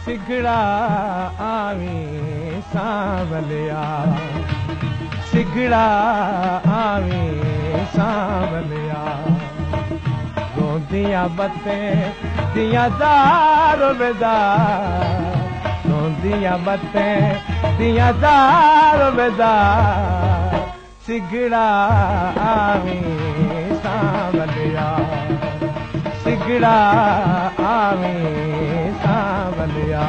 सिगड़ा आवी सांवलिया, सिगड़ा आवी सांवलिया। रोंदियां बत्तें दियां दारो बेदार, रोंदियां बत्तें दियां दारो बेदार। सिगड़ा आवी सांवलिया, सिगड़ा आवी सांवलिया।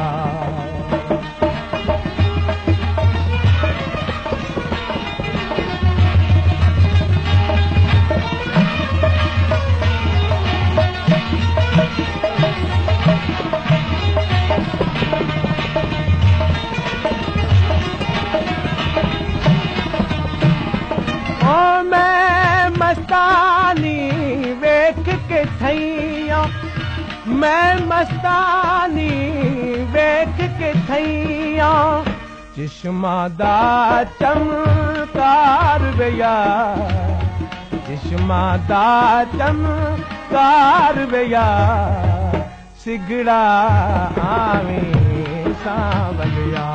ओ मैं मस्तानी वेख के थैया, मैं मस्तानी वेख के थैया। चश्मा दा चमकार भैया, चश्मा दा चमकार भैया। सिगड़ा आवी सांवलिया,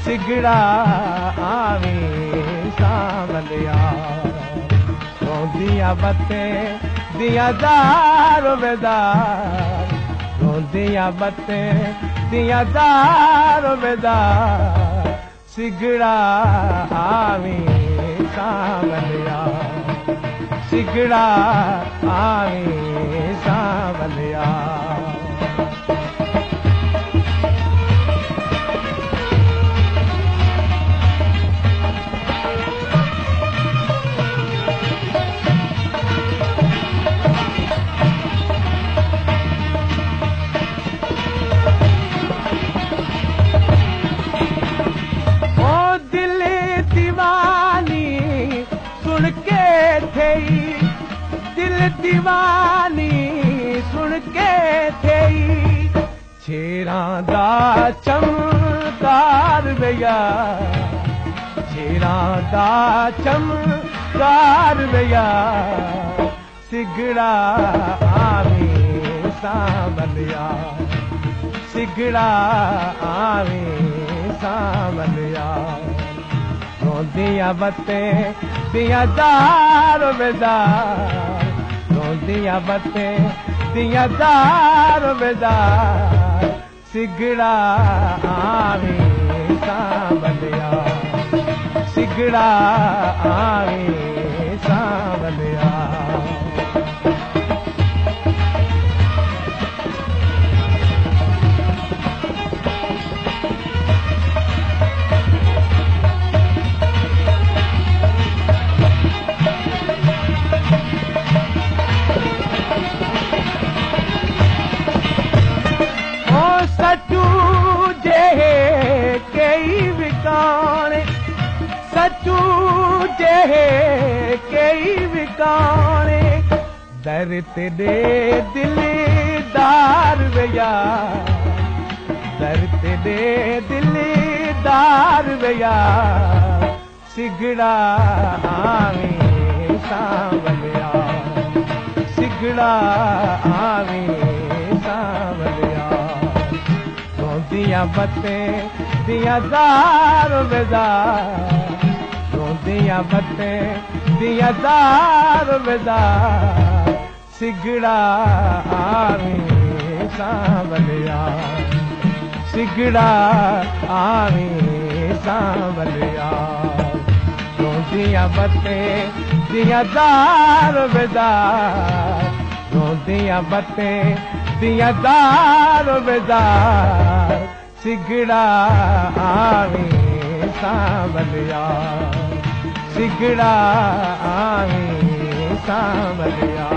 सिगड़ा आवी सांवलिया। रोंदियां बत्तें दियां दारो बेदार, रोंदियां बत्तें दियां दारो बेदार। सिगड़ा आवी सांवलिया, सिगड़ा आवी सांवलिया। दिल दीवानी सुन के थई, छेरां दा चमकार भैया, छेरां दा चमकार भैया। सिगड़ा आवी सांवलिया, सिगड़ा आवी सांवलिया। रोंदियां बत्तें दियां दारो बेदार, रोंदियां बत्तें दियां दारो बेदार। सिगड़ा आवी सांवलिया, सिगड़ा आवी सांवलिया। सचू जे कई विकाणे, सचू जे कई विकाणे। दर तेरे दिलदार भैया, दर तेरे दिलदार भैया। सिगड़ा आवी सांवलिया, सिगड़ा आवी सांवलिया। रोंदियां बत्तें दियां दारो बेदार, रोंदियां बत्तें दियां दारो बेदार। सिगड़ा आवी सांवलिया, सिगड़ा आवी सांवलिया। रोंदियां बत्तें दियां दारो बेदार, रोंदियां बत्तें दियां दारो बेदार। सिगड़ा आवी सांवलिया, सिगड़ा आवी सांवलिया।